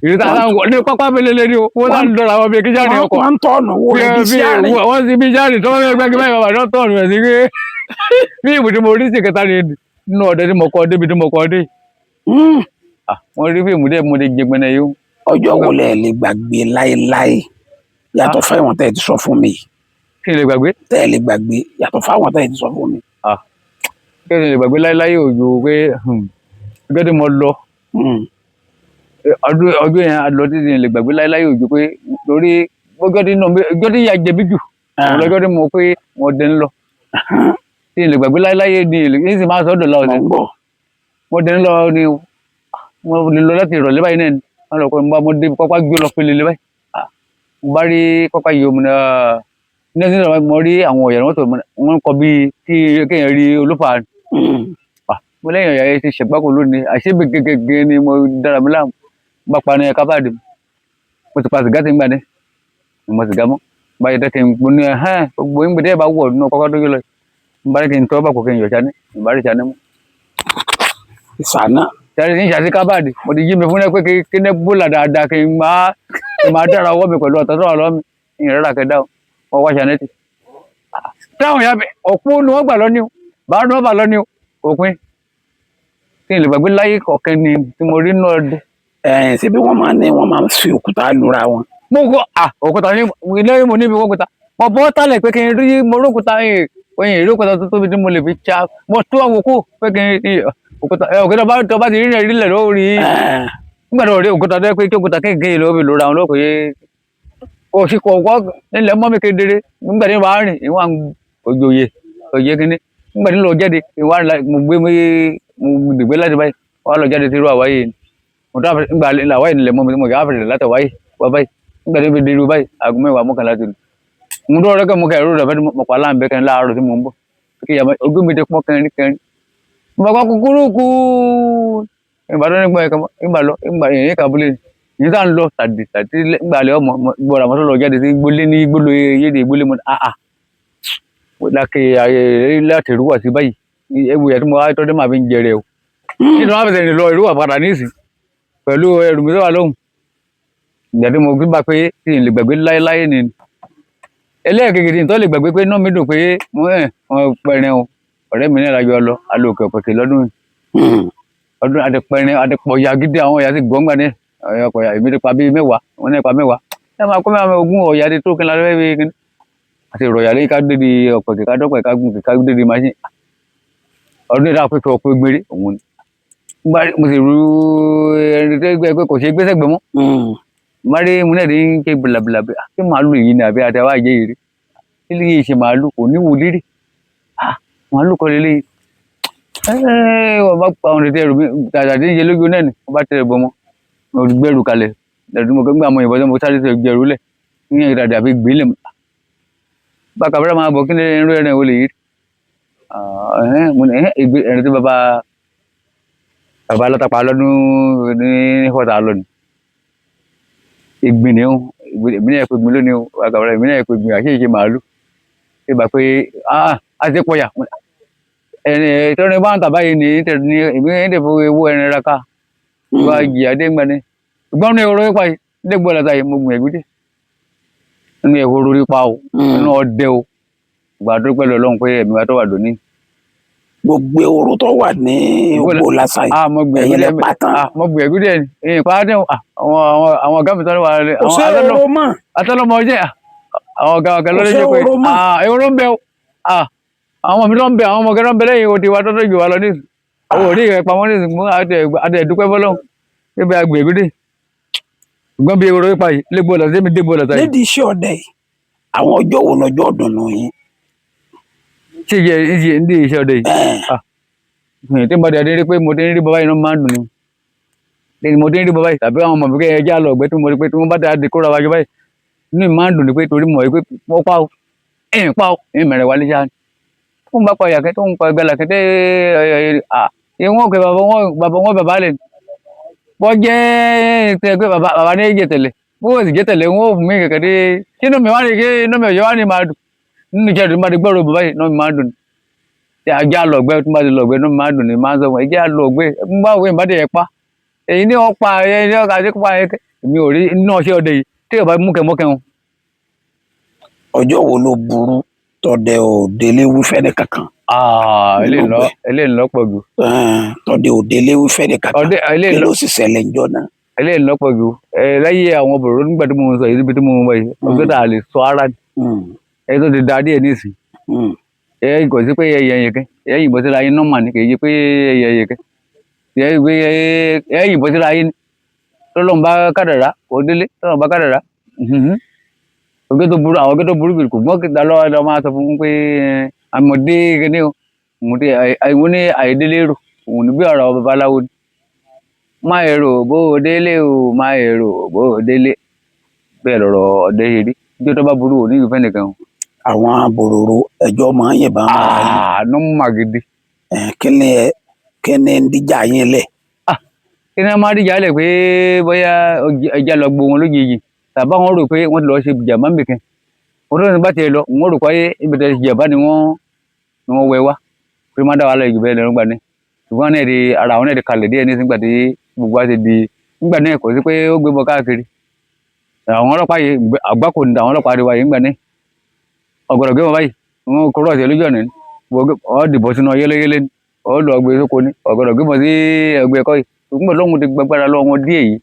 ìrètí àwọn ní pápá belele ni wọ́n náà ń dọ̀rọ̀ àwọn bíi kíjáde ọkọ̀ wọ́n ń tọ̀nù wo ibi sí àárín wọ́n ti bí jáde tó wọ́n fẹ́ gbẹ́gbẹ́ báyìí bàbá náà tọ̀nù rẹ̀ sí pé bí ìbùdó mo rí sí kẹta ni nínú ọ̀dẹ tí mo kọ́ débi tí mo kọ́ dé wọ́n rí fíìmù dẹ́ mo lè jẹ gbẹ́nẹ́ yìí. ọjọ́ wo lẹ lè gbàgbé láéláé yàtọ̀ fáwọn tẹ́ ẹ ti sọ fún mi. kí ni lè gbàgbé. tẹ́ ẹ lè gbàgbé yàtọ̀ fáwọn tẹ́ ẹ ti sọ fún mi. kí ni lè gbàgbé láéláé òjò pé ọjọ́ tí mo lọ ọdún yẹn lọ títí lè gbàgbé láéláé òjò pé lórí ọjọ́ tí ìyá jẹ mí jù lọ́jọ́ tí mo pé mo dé ń lọ tí lè gbàgbé láéláé ní sì máa sọ ọ́dọ̀ lọ́wọ́ mo dé ń lọ ni mo lè lọ láti ìrọ̀lẹ́ báyìí náà wọ́n lọ pé mo dé pápá gbé lọ pélé lé báyìí mo bá rí pápá yìí omi náà ní ẹsẹ̀ náà mo rí àwọn ọ̀yà wọn kọ bí tí kéèyàn rí olúfà mo lẹ́yìn ọ̀yà yẹn ti ṣègbákò lónìí àṣébì gẹ́gẹ́ ni mo dára mi láàmú bá pa ní ẹ̀ka báàdì mo ti pa sìgá tí ń gbà ní mo sìgá mọ́ báyìí dẹ́kẹ̀ ń gbóni gbogbo ń gbèdé bá wọ̀ nínú kọ́kọ́ tó yẹ lọ n bá rí kí n tọ́ bá kò kí n yọ̀ ṣáné n bá rí ṣáné mọ́. ìsànà. ṣáné ní ìṣàṣì kábàdì mo ti jí mi fún ẹ pé kí ní bólà dáadáa kí n máa dára ọwọ́ mi pẹ̀lú ọ̀tọ̀ tó wà lọ́wọ́ mi ìrẹ́rà kẹ́dá wọn wá ṣáné tì. táwọn ìyá mi ọ̀pọ̀ ni wọ́n gbà lọ́ní o báwọn ni wọ́n bà lọ́ní o òpin kí n lè gbàgbé láyé kọ̀ọ̀kan ni tí mo rí náà dé. ṣé bí wọ́n máa ń fi òkúta lura wọn. mo kọ òkúta ní ilé mo níbi òkúta mo bọ́ tálẹ̀ pé kí n rí mo rókúta oyin èrè òkúta tó tóbi tí mo lè fi ṣá mo tó àwọn òkú pé kí n òkúta bá ti rí rẹ̀ rí lẹ̀ lórí nígbà tó rí òkúta tó yẹ pé kí òkúta kéèké ló fi lura àwọn olóko yé òsì kọ̀ọ̀kọ́ nílẹ̀ mọ́ mi kedere nígbà tí wàá rìn ìwọ̀n òjòyè kínní nígbà tí lọ jáde ìwọ̀n mo dìgbé láti báyìí wọ́n lọ jáde tí irú àwáyé mo tó nígbà àwáyé nílẹ̀ mọ́ mi tí mo yà á fẹ̀rẹ̀ láti àwáyé wá báyìí nígbà tí ó fi dèrò báyìí aago mẹ́wàá mọ́kànlá ti lù mo tó rẹ́kẹ̀ mo kẹ́ ẹ̀rọ rẹ̀ fẹ́ mo pa láǹbẹ́ kẹrin láàárọ̀ tí mo ń bọ̀ kí ìyá ojú mi ti pọ́n kẹrin mo bá kúkúrú kú ìbàdàn nígbà yẹn ìgbà lọ ìgbà yẹn kàbúlé yìí tá à ń lọ tàdí ìgbà lẹ ọmọ gbọ́dọ̀ àmọ́ tó lọ jáde sí gbólé ní gbóló yéde gbólé mo lákè láti rúwà sí báyìí ewu yẹn tí mo wá tọ́jú máa fi ń jẹrẹ o nínú wọn fẹsẹ̀ lọ ìrúwà padà nísìn pẹ̀lú ẹrù mi tó wà lóhùn ìgbà tí mo gbà pé tí n lè gbàgbé láéláé ni ẹlẹ́ẹ̀kejì tí n tó lè gbàgbé pé náà mi dùn pé wọ́n pẹ̀rin o ọ̀rẹ́ mi ní ìlàjọ lọ alòkè ọ̀pẹ̀kẹ̀ lọ́dún ọdún àtẹ̀pẹ̀rin àtẹ̀pọ̀yà gidi àwọn ọ̀yà ti gbọ́ngbà ní ọ̀yà èmi ti pa bíi mẹ́wàá wọn náà pa mẹ́wàá ẹ máa kọ́ mẹ́wàá ogún ọ̀yà ti tó kí n lálẹ́ fẹ́ kí àti ìrọ̀yà lé ká dédi ọ̀pẹ̀kẹ̀ ká dọ́pẹ̀ ká gùn ká dédi machine ọdún ìdá pẹ̀kẹ̀ ọ̀pẹ̀ gbére òun ni mo sì ru ẹni tó gbé pé kò ṣe gbé sẹ́gbẹ̀ẹ́ mọ́ bá rí mo náà rí ń ké bìlàbìlà pé kí màálù yìí ni àbí àtẹwà jẹ́ yìí rí kí lè ṣe màálù kò ní wò lérí màálù kọ́ lélẹ́yìí wọ́n bá pa àwọn ètò ẹrù mi tàtà tí ń ṣe lójú náà ni wọ́n bá tẹ̀lé bọ́ mọ́ mo gbẹ́rù kalẹ̀ lẹ́dùn mo gbẹ́ngbà mọ́ ìbọn tó mo sáré tó gbẹ̀rù lẹ̀ ní ìrìnàjò àbí gbélé mi bá kàbẹ́rẹ́ máa bọ̀ kí ni irú ẹ̀rìn wo lè yí mo ní ẹ̀rìn tí bàbá alátàpá lọ́dún ní họ́tà lọ́nà ìgbìn ni ó èmi náà pé gbìn lónìí ó bá kàbẹ́rẹ́ èmi náà pé gbìn àṣeyìí màálù ṣé bá pé a ti pọ̀ yà ẹni tọ́ni bá ń tàbá yìí ní èmi ń dẹ̀ fún ewu ẹni raka wá jìyà dé gbani ṣùgbọ́n ní ehoro ipa yìí dégbò lọ́ta yìí mo gbìyànjú dé nínú ehoro ipa o nínú ọdẹ o ìgbà tó pẹ́ lọ́lọ́run pé ẹ̀mí wa tó wà lónìí. gbogbo ehoro tó wà ní ògbó lásà yìí ẹ̀yin lẹ pa tán. mo gbìyànjú dé ẹ̀yìn pa á dé àwọn ọ̀gá mi tọ́ni wà lẹ́ kò sí ehoro mọ́ atọ́lọ́mọ jẹ́ àwọn ọ̀gá lọ́lẹ́ jẹ́ pé ehoro ń bẹ o àwọn mi ló ń bẹ àwọn ọmọ gẹ́gẹ́ ń bẹ lẹ́yìn odi wa tọ́tọ́ jù wá lọ ní àwọn òrí rẹ̀ pamọ́ ní ìsìnkú àti ẹ̀dúpẹ́ fọlọ́hún níbi agbègbè ṣùgbọ́n bí ehoro ipa yìí lé gbọ́dọ̀ sí mi dé gbọ́dọ̀ táyì. nídìí iṣẹ́ ọdẹ yìí àwọn ọjọ́ wo lọ́jọ́ ọ̀dùnnú yín. ṣé ìyẹ ndí iṣẹ́ ọdẹ yìí tí mo dẹ̀ rí pé mo ti ń rí bàbá yìí náà máa ń dùn ni mo ti ń rí bàbá yìí tàbí àwọn ọmọ mi kẹ́ ẹja lọ ọ̀gbẹ́ tí mo rí pé tí wọ́n bá dẹ̀ adé kóra wájú báyìí inú mi máa ń dùn ni pé torí mo rí pé wọ́n pa ó mẹ̀rẹ̀ wálé ṣáà tó ń bá pa ìyàkẹ́ tó ń pa ẹgbẹ́ làkẹ́ tẹ́ ìwọ̀n pé bàbá lẹ̀ bọ́ jẹ́ ẹgbẹ́ bàbá ní jẹ́ tẹ̀lẹ̀ bó sì jẹ́ tẹ̀lẹ̀ wọ́n fún mi kẹ̀kẹ́ dé kí inú mi wá ní kí inú mi ọ̀yọ́ wá ní máa dùn nínú ìjẹ́ ìdúmọ̀ àti gbọ́rọ̀ bàbá yìí náà mi máa dùn tí ajá lọ̀gbẹ́ tó bá ti lọ̀gbẹ́ náà mi máa dùn ní máa ń sọ wọn ìjẹ́ lọ̀gbẹ́ ń bá òwe ìbádẹ́ yẹn pa èyí ní wọ́n pa ẹni ọ̀gá àti pa èmi ò rí iná ọṣẹ́ ọdẹ yìí tí yóò bá múkẹ́mọ́kẹ́ wọn. ọjọ́ wo ló burú tọdẹ ò délé wífẹ́ ní kankan. eléyìí lọ́pọ̀ jù. tọdẹ ò délé wífẹ́ ní kankan kí ló sì ṣẹlẹ̀ ńjọ́ náà. eléyìí lọ́pọ̀ jù lẹ́yìn àwọn bòrò nígbà tí mo ń sọ yìí níbi tí mo ń wọ yìí ọjọ́ tá a lè sọ ara ẹ tó ti da díẹ̀ nísìn ẹ kò sí pé ẹyẹ yẹkẹ ẹ yìnbọn síra yín nọ́mà ni kì í ṣe pé ẹyẹ yẹkẹ ẹ yìnbọn síra yín tọ́lọ́run bá kádàrá kò délé tọ́lọ́run bá kádàrá ọgẹ tó burú àwọn ọgẹ tó burú bìrì kò gbọ́n kìtà lọ́wọ́ lọ́ máa sọ fún un pé àmọ̀dé kìíní o àmọ̀dé àìwọ́n ní àìdélé rò òun ní bí ọ̀rọ̀ babaláwo ni máa èrò bó o délé o máa èrò bó o délé bẹ́ẹ̀ lọ́rọ̀ ọ̀dẹ́ yìí rí bí tó bá burú ò ní ìfẹ́ nìkan o. àwọn bòròrò ẹjọ́ máa ń yìnbọn máa yín. àánú màgídí. kí ni ń díjà yín lẹ̀. kí ni wọ́n máa díjà lẹ̀ pé bóyá ẹja lọ gbó wọn lójijì tàbá wọn rò pé wọ́n ti lọ ṣe jàmbá nbìkan wọn tó ní bá tiẹ̀ lọ wọn rò pé ibi tẹ jàmbá ni wọ́n wẹ wá pé má dá wàhálà ìjù bẹ́ẹ̀ lẹ́nu gbà ní ṣùgbọ́n náà di ara àwọn náà di kalẹ̀ díẹ̀ ní nígbà tí gbogbo wa ti di nígbà náà kò sí pé ó gbé bọ káàkiri àwọn ọlọ́pàá yìí àgbákò ní àwọn ọlọ́pàá àríwá yìí nígbà náà ọ̀gọ̀dọ̀ gbé wọn báyìí wọn kó rọ̀ọ̀sì lójú ọ̀nà ni ọ dìbò sínú yẹlẹyẹlẹ ni ọ lọ ọgbẹ sóko ni ọ̀gọ̀dọ̀ gbé wọn sí ẹgbẹ́ ẹ̀kọ́ yìí ṣùgbọ́n lọ́hùn ti gbàgbára lọ́wọ́ wọn díẹ̀ yìí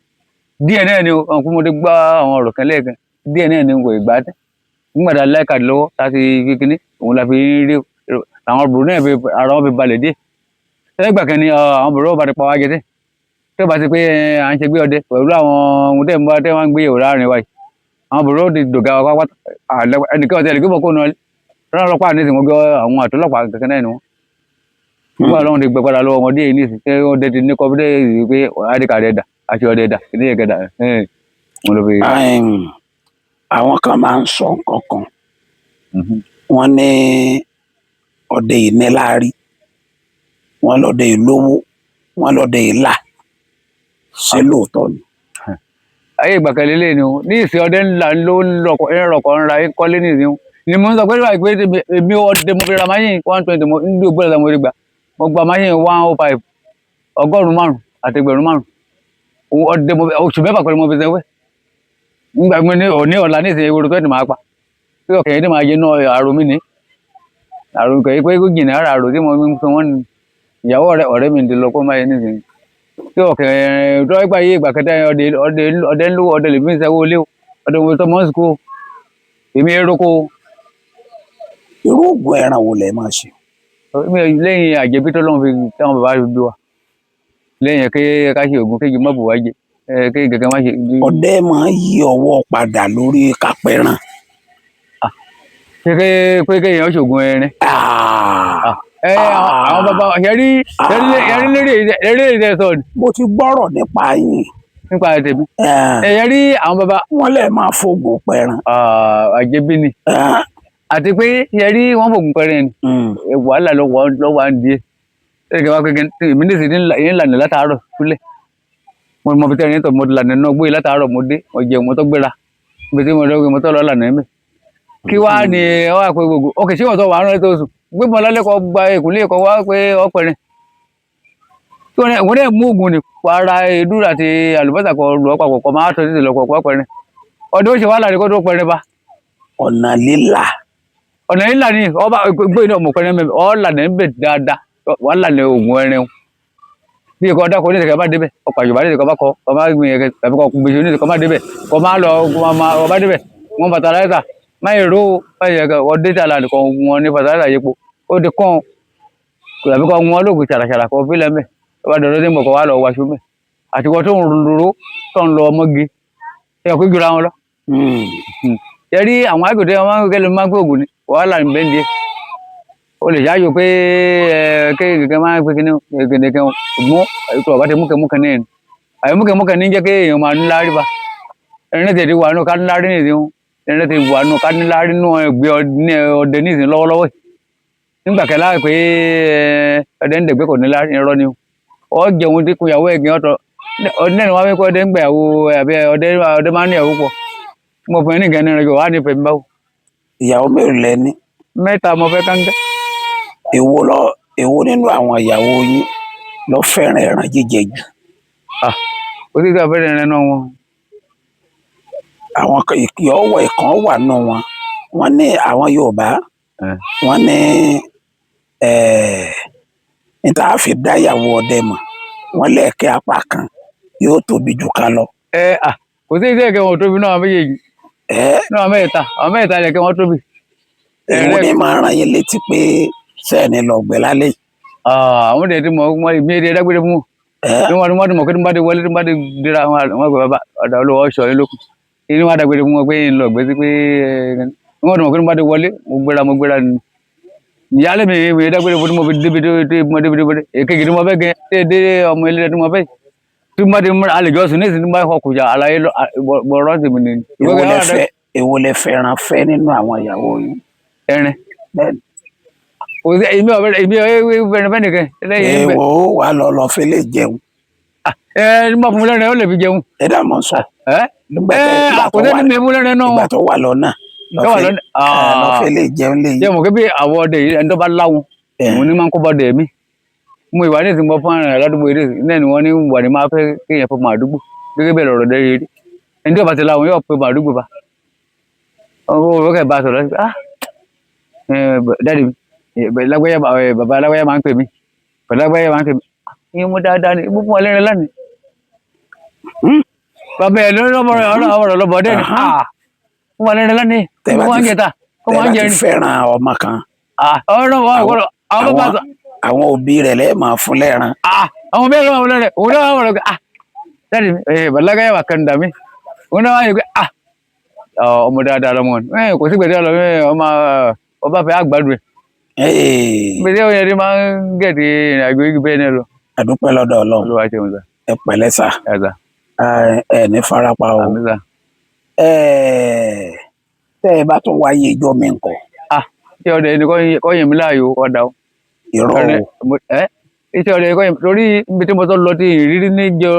díẹ̀ náà ni wọn kún mo ti gbá àwọn ọ̀rọ̀ kan lẹ́ẹ̀kan díẹ̀ náà ni kò ìgbà tẹ́ nígbà tá a láìka lọ́wọ́ láti kékeré òun la fi rí àwọn bùrù náà ara wọn fi balẹ̀ díẹ̀ ẹgbà kan ni àwọn bùrù wọn bá ti pa wá jẹtẹ tí ó bá ti pé à ń ṣe gbé ọdẹ pẹ̀lú àwọn ohun tẹ́ ń bá tẹ́ wọ́n ń gbé yẹ̀wò láàrin wa yìí àwọn bùrù ti dògà wa pátá ẹnìkan ọ̀tẹ̀ ẹnìkan kó nu ọlẹ́ rárá ọlọ́pàá ní ìsìn wọn gbé àwọn àtọ́lọ́pàá kankan náà ni wọn nígbà lọ́wọ́ ti gbẹ̀gbẹ́ra lọ́wọ́ wọn díẹ̀ ní ìsìn tí wọ́n dẹ ti ní kọ́ bí pé àdìkà rẹ̀ dà àti ọdẹ dà ní ìkẹdà wọn ló fi. àwọn kan máa ń sọ nǹkan kan wọ́n ní ọdẹ yìí ní láárí wọ́n lọ́dẹ yìí lówó wọ́n lọ́dẹ yìí là ṣé lóòótọ́ ni. ayé ìgbàkẹ́lẹ́ lé ni o ní ìsìn ọdẹ ńlá ló ń rọkọ̀ ńlá kọ́lé ní ìsìn ni mo ń sọ pé èmi ọdẹ mo fi ra máyìn 120 mo ń dúró gbọ́dọ̀ mo rí gbà mo gba máyìn 105 ọgọ́rùn-ún márùn-ún àti ẹgbẹ̀rún márùn-ún ọdẹ mo oṣù mẹ́fà pẹ̀lú mo fi sẹ́wẹ́ nígbà mi ní òní ọ̀la ní ìsìn ewúro tó ẹ̀dùn máa pa pé ọkẹ́ yẹn ní máa yẹ náà àrò mi ní àrò kẹ́ pé kó jìnnà ara àrò tí mo ń sọ wọ́n ní ìyàwó ọ̀rẹ́ mi ti lọ kó máa yẹ ní ìsìn pé ọkẹ́ tó ẹgbà yé ìgbà kẹta ọdẹ ńlú ọdẹ lè fi ń sẹ́wọ́ lé ọdẹ mo sọ mọ́sùkú èmi erókò. irú oògùn ẹran wo lẹ máa ṣe. lẹ́yìn àjẹbí tó lọ́n fi táwọn bàbá fi bí wa lẹ́yìn ká ṣe ògùn kéjì má bù wá jẹ kéjì kẹ̀kẹ́ má ṣe. ọdẹ máa ń yí ọwọ́ padà lórí kápẹ́ràn. pé kéèyàn ṣògùn ẹrin. àwọn bàbá yẹrí lérí ìdẹ sọ ni. mo ti gbọ́rọ̀ nípa yín. nípa tèmi. yẹrí àwọn bàbá. wọ́n lè máa fògùn pẹ̀ràn. àjẹbí ni. àti pé yẹrí wọ́n fògùn pẹ̀ràn ni. wàhálà lọ́wọ́ à ń di ẹ̀. ẹ̀rọ wa kékeré èmi ní ìsìn yẹn lànà látàárọ̀ sílẹ̀. mo fi tẹ́rin tó mo lànà náà gbé látàárọ̀ mo dé mo jẹun mo tó gbéra. ibi tí mo tó lọ lànà ẹ̀mí. kí wàá ní ọ wà pé gbogbo ọkè sí wọn tó wà rán tó sùn gbé mọ lálẹ́kọ̀ọ́ gba ìkúnlẹ̀ ẹ̀kọ́ wá pé ọpẹrin tí wọn dẹ̀ mú ògùn ní para èédú àti àlùbọ́sà kan lù ọ́ papọ̀ kọ́ máa tọ́ títí lọ́pọ̀ ọpẹrin ọdún ó ṣe wàhálà ní kó tó pẹrin bá. ọ̀nà lílà ni ọba gbé iná ọmọkùnrin mẹ́rin ọ̀lànà ń bẹ̀ dáadáa wàhálà ògùn ẹrin o bí ẹ̀kọ́ dákọ̀ ní ìṣẹ̀kẹ́ bá débẹ̀ ọkọ̀ àjùbá ní ìṣẹ̀kẹ́ bá kọ́ ọ máa gbìn ẹ̀kẹ́ tàbí kọ́ gbèsè ní ìṣẹ̀kẹ́ bá débẹ̀ kọ́ máa lọ ọba débẹ̀ wọn fàtàláìsà máa èrò báyìí ọdẹ tí a là nìkan wọn ní fàtàláìsà yẹpo ó di kàn tàbí kọ́ wọn lóògùn ṣàràṣàrà kọ́ fílẹ̀ mẹ́ ọba dọ̀dọ̀ tí ń bọ̀ kọ́ wá lọ wáṣọ mẹ́ àti wọ́n tó ń rúró tó ń lọ ọmọge ẹ̀yàn kó jura wọn lọ. yẹrí àwọn àgbèdè wọn máa ń kẹ́lẹ́ máa ń gbé ògùn ni wàhálà ń bẹ́ẹ̀ díẹ̀ o lè ṣáájú pé kéèké máa ń pè kíní kéèké mú ètò ọ̀bá ti múkẹ́múkẹ́ ní ẹ̀nu àyè múkẹ́múkẹ́ ní jẹ́ kéèyàn máa ń lárí bá ẹni tẹ̀lé wà nù ká ń lárí nìyí ẹni tẹ̀lé wà nù ká ń lárí nù ẹgbẹ́ ọdẹ nìyí lọ́wọ́lọ́wọ́ nígbà kẹlá pé ọdẹ ń dẹ̀gbẹ́ kò ní lárí irọ́ ni ọ jẹun dínkù ìyàwó ẹ̀gbìn ọ̀tọ̀ ọdẹ náà wà wípé ọdẹ ń gbẹ̀yàwó àbí ọdẹ máa ń níyàwó pọ̀ mo fún ẹ ní ìgànnì rẹ wà ní pẹ̀lú báwo. ìyàwó mélòó lẹ ní. 3 mo fẹ́ káńgẹ́. èwo nínú àwọn ìyàwó yín ló fẹ́ràn ẹran jíjẹ jù. ó sì gbà fẹ́ràn ẹran náà wọn. àwọn ìyọ̀wọ̀ ìkan wà nù wọn wọ́n ní àwọn Yorùbá wọ́n ní níta fi dá ìyàwó ọdẹ mọ̀ wọ́n lẹ́ẹ̀kẹ́ apá kan yóò tóbi jù ká lọ. kò sí ìṣe wọn ò tóbi náà méjèèjì náà mẹ́ta lẹ̀kẹ́ wọn tóbi. èwo ni máa ràn yín létí pé sẹ́ẹ̀ni lọ gbẹ lálẹ́ yìí. àwọn ọdẹ tí mo mi èdè dágbére fún wọn ní wọn mọ̀ pé tí mo bá dé wọlé tí mo bá dé dira wọn gbé bàbá ọ̀dà olówó ọ̀ṣọ́ yín lókun ní wọn dágbére fún wọn pé ń lọ gbé sí pé wọn mọ̀ pé tí mo bá dé wọlé mo gbéra ni ìyáálé mi dágbére fún tí mo fi débi èkejì tí mo fẹ́ gẹ dé ọmọ ilé tí mo fẹ́ tí mo bá dé àlejò ọ̀sùn ní ìsìn tí mo bá kọ kùjà àlàyé bọ̀rọ̀ sí mi ni. èwo lẹ fẹ́ràn fẹ́ nínú àwọn ìyàwó yín. ẹrin èmi fẹ́ràn fẹ́ nìkan. èwo wà lọ fẹ́ lè jẹun. nígbà fún mi lẹ́rìn ó lè fi jẹun. ẹ dà mọ́ sọ. ìgbà tó wà lọ́nà lọ fẹ́ lè jẹun lè yí. jẹ́ mọ̀ kébí àwọ̀ ọdẹ yìí ẹni tó bá láwọn òun ní máa ń kó bọ́dẹ mi. mo ìwà ní ìsìnkú fún ara ládùúgbò eré náà ni wọ́n ní wà ní máa fẹ́ kéèyàn fún màdúgbò gẹ́gẹ́ bẹ́ẹ̀ lọ̀rọ̀ dẹ́ rí ẹni tó bá ti láwọn yóò pe màdúgbò bá. owó kẹ́ bá sọ̀rọ̀ dáàdì lágbáyà bàbá lágbáyà máa ń pè mí lágbáyà máa ń pè mí ìyẹn mo dáadáa ní ibùkún wọn lẹ́rìn lánìí. bàbá ẹ̀ lọ́rọ̀ lọ́bọ̀ọ́dẹ́ ni fún wọn lẹ́rìn lánìí wọ́n ń jẹta wọ́n ń jẹrin. tẹ́lá ti fẹ́ràn ọmọ kan. àwọn òbí rẹ̀ lẹ́ẹ̀ máa fún lẹ́ran. àwọn òbí rẹ̀ máa fún lẹ́ran òun náà wọ́n rẹ̀ dáàdì bàlágáyà wà kan dàmí òun náà wáyé pé ọmọ dáadáa lọmọ kò sí gbèdé ọmọ ọba fẹ́ àgbàdo ẹ̀. gbèdé òun yẹn ti máa ń gẹ̀ẹ́dì ìrìnàjò igi bẹ́ẹ̀ náà lọ. àdúpẹ́ lọ́dọ̀ Ọlọ́run ẹ pẹ̀lẹ́ sà ẹ ní farapa o tẹ́ ẹ bá tún wáyé ìjọ mi nǹkan. ṣé ọdẹ ẹni kọ́ yẹn mi láàyò ọ̀dà o. irọ́ o. iṣẹ́ ọdẹ kọ́ yẹn torí ibi tí mo tọ́ lọ sí ìrírí níjọ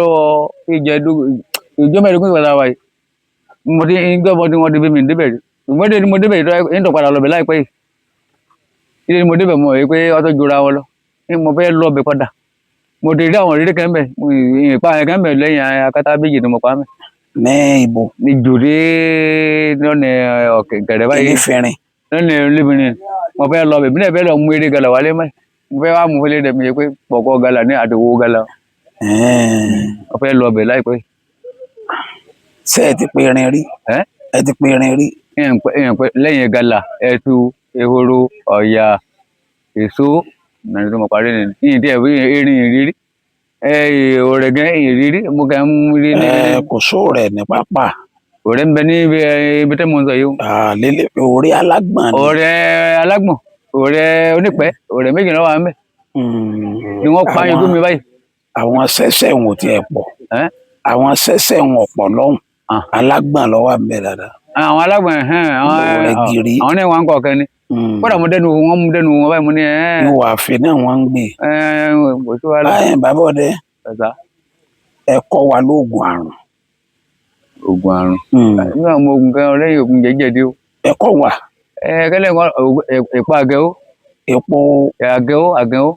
ìjọ mẹ́rin ìgbà wáyé mo ti ń gbọ́ ọmọdé wọn débi mi débẹ̀ rí ìgbọ́n dé ni mo débẹ̀ yìí ń tọ́ padà lọ́bẹ̀ láìpẹ́ yìí ilé ni mo débẹ̀ mọ̀ èyí pé ọtọ́ jura wọn lọ mo fẹ́ lọ́bẹ̀ padà mo ti rí àwọn ìrírí kẹ́mbẹ̀ ìpa ẹ̀ kẹ́mbẹ̀ lẹ́yìn akátá méjì ni mo pa mẹ́. ní ibo. ní jòdè lọ́nà ọ̀kẹ́ gẹ̀rẹ́ báyìí. ilé fẹ́rin. lọ́nà olébìnrin mo fẹ́ lọ́bẹ̀ bí náà fẹ́ lọ mú eré gala wálé mẹ́ mo fẹ́ wá mú fẹ́lẹ́ dẹ̀ mi yẹ pé pọ̀kọ́ gala ní àdìwó gala mo fẹ́ lọ́bẹ̀ láìpẹ́. ṣé ẹ ti pe irin rí. ẹ ti pe irin rí. lẹ́yìn gala ẹ̀tù ehoro ọ̀yà èso nàìjíríà tó mọ̀ parí nìyí tí ẹ̀ erin ìrírí ọ̀rẹ́ gan ìrírí mo kàn ń rí ní kò sóòrẹ̀ ní pápá ọ̀rẹ́ ń bẹ ní ibi tẹ́ mo ń sọ yìí o. lélẹ̀ orí alágbọ̀n ni. ọ̀rẹ́ alágbọ̀n ọ̀rẹ́ onípẹ́ ọ̀rẹ́ méjì ló wà ń bẹ ni wọ́n pa yín gómìnà báyìí. àwọn sẹ́sẹ̀ wọn ò tiẹ̀ pọ̀ àwọn sẹ́sẹ̀ wọn ọ̀pọ̀ lọ́hùn alágbọ̀n ló wà ń bẹ dáadáa. àwọn alágbọ̀n àwọn náà wà ń kọ̀ọ̀kan ni kódà mo dẹnu wọn mú dẹnu wọn báyìí mo ní ìwà àfin náà wọn ń gbé. kò sí wàhálà. bàbá ọdẹ ẹ kọ́ wa lóògùn àrùn. oògùn àrùn nígbà mo oògùn kan lẹ́yìn oògùn jẹjẹrẹ o. ẹ kọ́ wa. kẹlẹ èpo àgẹwò. èpo àgẹwò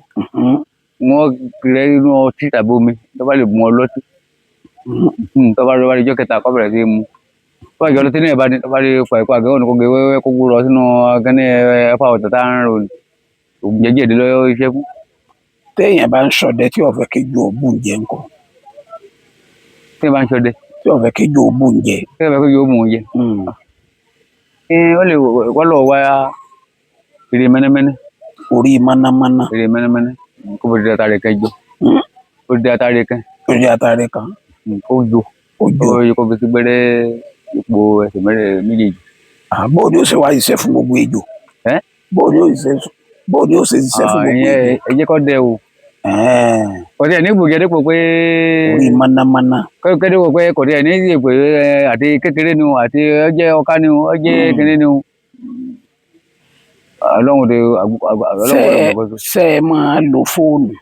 wọn rẹ inú ọtí tàbí omi tó bá lè mú ọ lọtí tó bá lè jọ kẹta kọ bẹ̀rẹ̀ sí mu tó bá jọ lọtí náà bá lè pa èpo àgẹwò ní kó gbé wẹ́wẹ́ kó gbúrọ sínú agẹni ẹfà ọ̀tá tá ń rò oògùn jẹjẹrẹ lọ iṣẹ́ fún. téèyàn bá ń ṣọdẹ tí ó fẹ́ kéjú òbùn jẹ ńkọ́. téèyàn bá ń ṣọdẹ tí ó fẹ́ kéjú òbùn jẹ. téèyàn bá kéjú òbùn jẹ. ó lè wọ́n lọ wá èrè mẹ́nẹ́mẹ́nẹ́. orí mọ́nàmọ́ná. èrè mẹ́nẹ́mẹ́nẹ́ kó bó di atare kan jọ. ó di atare kan. ó di atare kan. ó jò. kó fi sí gbẹ́rẹ́ ipò ẹsẹ̀ méjèèjì. bó ni ó ṣe wá iṣẹ́ fún gbogbo ejò. bó ni ó ṣe iṣẹ́ fún gbogbo ejò. ẹ jẹ́ kó dẹ o. kò tí ẹ̀ ní ibùjẹ́ dípò pé. orí mọ́nàmọ́ná. kò dípò pé kò tí ẹ̀ ní ìpè àti kékeré ni o àti ọjẹ́ ọká ni o ọjẹ́ kékeré ni o. Ọlọ́run de ṣé ẹ máa lo fóònù.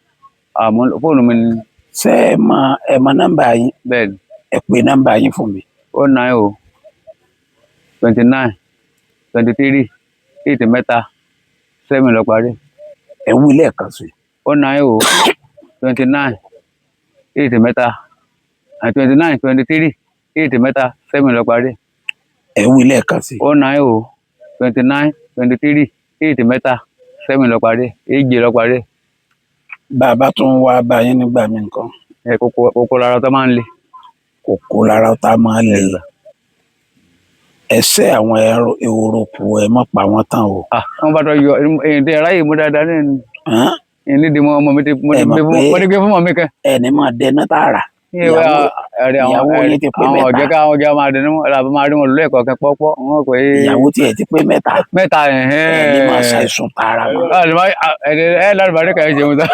fóònù mi ni. ṣé ẹ mọ nọ́mbà yín. bẹ́ẹ̀ni. ẹ pè nọ́mbà yín fún mi. 090 29 23 8 7 ló parí. ẹ wí lẹ́ẹ̀kan sí. 090 29 8 29 23 8 7 ló parí. ẹ wí lẹ́ẹ̀kan sí. 090 29 23 8 7 ló parí 7 ló parí. bàbá tún wá bá yín nígbà mí nǹkan. kókó lára tó máa ń le. kókó lára tó máa ń le. ẹsẹ àwọn ehoro kù ẹ má pa wọn tán o. wọn bá tọ yọ èyí tí ara yìí mú dáadáa ní ẹni nídìí ọmọ mi ti mo ti gbé fún ọmọ mi kan. ẹni máa dẹná tààrà. ìyàwó yẹn ti pé mẹ́ta. àwọn ọ̀jẹ̀ káwọn ọjà máa dẹnu làbọ̀ máa rí wọn lórí ẹ̀kọ́ kan pọ́pọ́. ìyàwó tiẹ̀ ti pé mẹ́ta. mẹ́ta ẹni máa ṣàìsùn tààrà mọ́. ẹ lárúbárí kàyé ṣe mú ta.